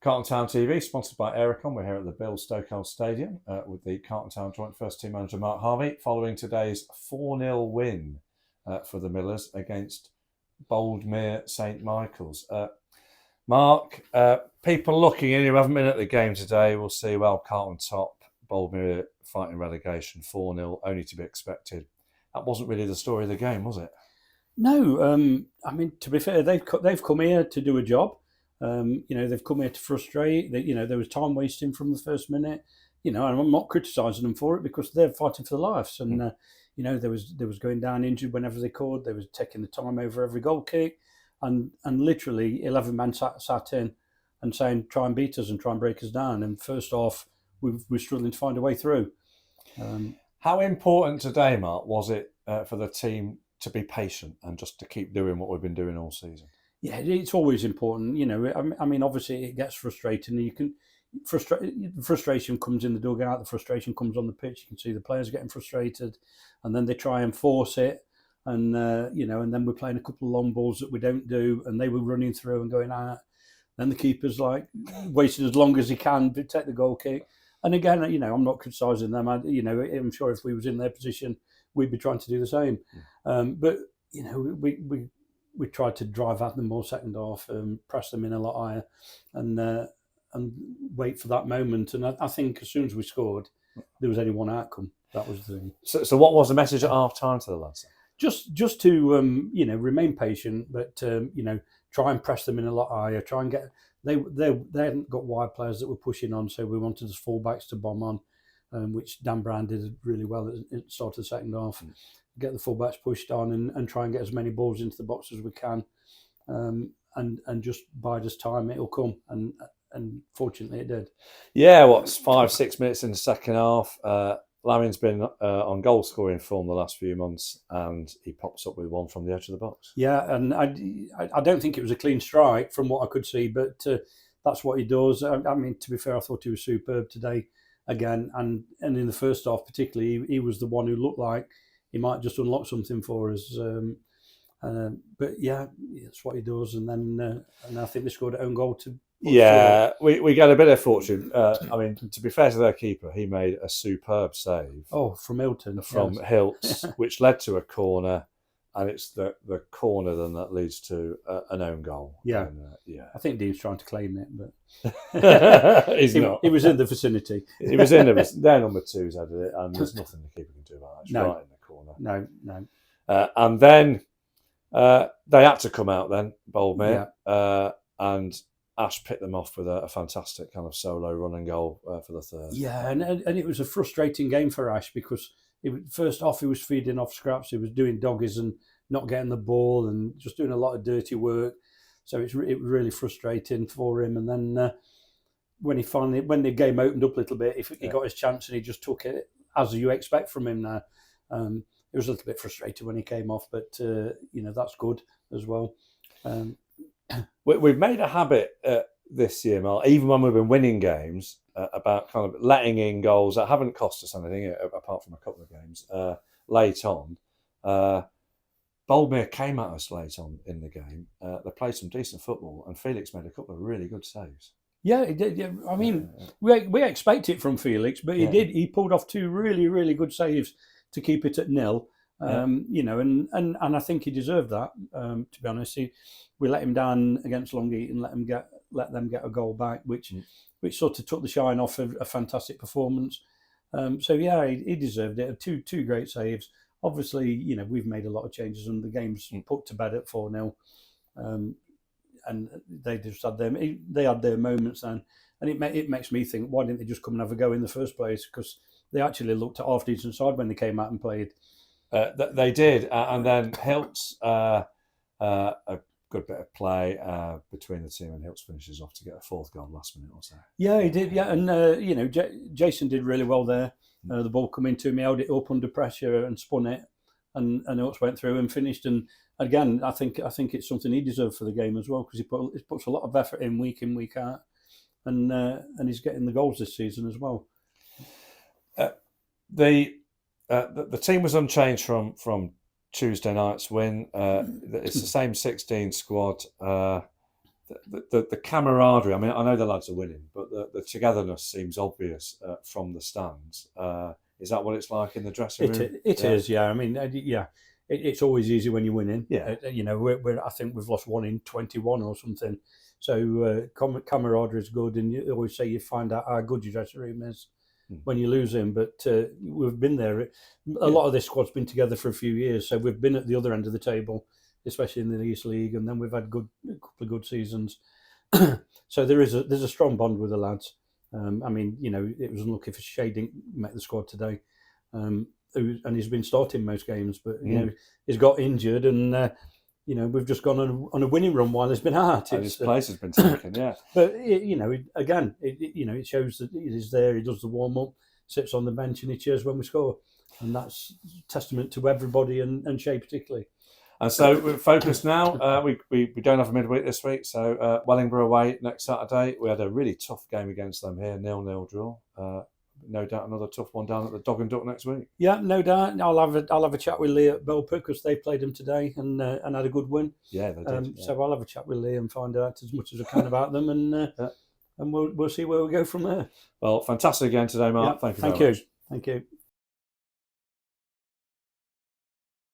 Carlton Town TV, sponsored by Aerocon. We're here at the Bill Stokell Stadium with the Carlton Town joint first team manager Mark Harvey, following today's 4-0 win for the Millers against Boldmere St Michael's. Mark, people looking in who haven't been at the game today will see, well, Carlton top, Boldmere fighting relegation, 4-0, only to be expected. That wasn't really the story of the game, was it? No, I mean, to be fair, they've come here to do a job. They've come here to frustrate. There was time wasting from the first minute. And I'm not criticising them for it because they're fighting for their lives. And there was going down injured whenever they could. They was taking the time over every goal kick, and literally 11 men sat in and saying, "Try and beat us and try and break us down." And first off, we're struggling to find a way through. How important today, Mark, was it for the team to be patient and just to keep doing what we've been doing all season? Yeah, it's always important. I mean, obviously it gets frustrating. Frustration comes in the dugout. The frustration comes on the pitch. You can see the players getting frustrated, and then they try and force it. And and then we're playing a couple of long balls that we don't do, and they were running through and going out. Then the keeper's like waiting as long as he can to take the goal kick. And again, I'm not criticising them. I'm sure if we was in their position, we'd be trying to do the same. But we tried to drive at them more second half, press them in a lot higher, and wait for that moment. And I think as soon as we scored, there was only one outcome. That was the thing. So what was the message at half time to the lads? Just to remain patient, but try and press them in a lot higher. Try and get they hadn't got wide players that were pushing on, so we wanted the fullbacks to bomb on, which Dan Brown did really well at the start of the second half. Get the fullbacks pushed on and try and get as many balls into the box as we can, and just bide us time. It'll come, and fortunately it did. Yeah, 5-6 minutes in the second half. Lamin's been on goal scoring form the last few months, and he pops up with one from the edge of the box. Yeah, and I don't think it was a clean strike from what I could see, but that's what he does. I mean, to be fair, I thought he was superb today again, and in the first half particularly, he was the one who looked like he might just unlock something for us. But yeah, that's what he does, and then and I think they scored an own goal to. Yeah, we got a bit of fortune. I mean, to be fair to their keeper, he made a superb save. Oh, from Hilton. From yes. Hilts, which led to a corner, and it's the corner then that leads to an own goal. Yeah, and, I think Dean's trying to claim it, but he's not. He was in the vicinity. He was in their number two's headed it, and there's nothing the keeper can do about it. It's right in the corner. No. And then they had to come out then, Boldmere, and Ash picked them off with a fantastic kind of solo running goal for the third. Yeah, and it was a frustrating game for Ash because first off he was feeding off scraps, he was doing doggies and not getting the ball and just doing a lot of dirty work. So it was really frustrating for him. And then when the game opened up a little bit, he got his chance and he just took it as you expect from him now. It was a little bit frustrating when he came off, but that's good as well. We've made a habit this year, Mark, even when we've been winning games, about kind of letting in goals that haven't cost us anything, apart from a couple of games, late on. Boldmere came at us late on in the game. They played some decent football, and Felix made a couple of really good saves. Yeah, he did. Yeah. I mean, we expect it from Felix, but he did. He pulled off two really, really good saves to keep it at 0. And I think he deserved that. To be honest, we let him down against Longheat and let them get a goal back, which sort of took the shine off a fantastic performance. So yeah, he deserved it. Two great saves. Obviously, we've made a lot of changes and the game's put to bed at 4-0. And they just had their moments then, and it makes me think, why didn't they just come and have a go in the first place? Because they actually looked at half decent side when they came out and played. They did, and then Hilts, a good bit of play between the team, and Hilts finishes off to get a fourth goal last minute or so. Yeah, he did. Yeah, and Jason did really well there. The ball come into him, he held it up under pressure and spun it, and Hilts went through and finished. And again, I think it's something he deserved for the game as well, because he puts a lot of effort in, week out, and he's getting the goals this season as well. The team was unchanged from Tuesday night's win. It's the same 16 squad. the camaraderie. I mean, I know the lads are winning, but the togetherness seems obvious from the stands. Is that what it's like in the dressing room? It is, yeah. I mean, yeah. It's always easy when you're winning. Yeah. You know, I think we've lost 1 in 21 or something. So camaraderie is good, and you always say you find out how good your dressing room is when you lose him. But we've been there. A lot of this squad's been together for a few years, so we've been at the other end of the table, especially in the East League, and then we've had a couple of good seasons. So there's a strong bond with the lads. I mean, you know, it was unlucky for Shay didn't make the squad today. And he's been starting most games, but you know he's got injured, and you know we've just gone on a winning run while he's been out. His place has been taken, yeah. But you know, again, it shows that he's there. He does the warm up, sits on the bench, and he cheers when we score, and that's testament to everybody and Shay particularly. And so we're focused now. We don't have a midweek this week, so Wellingborough away next Saturday. We had a really tough game against them here, 0-0 draw. No doubt another tough one down at the Dog and Duck next week. Yeah, no doubt. I'll have a chat with Lee at Boldmere because they played him today and had a good win. Yeah, they did. So I'll have a chat with Lee and find out as much as I can about them, and we'll see where we go from there. Well, fantastic again today, Mark. Yeah, Thank you. Thank you.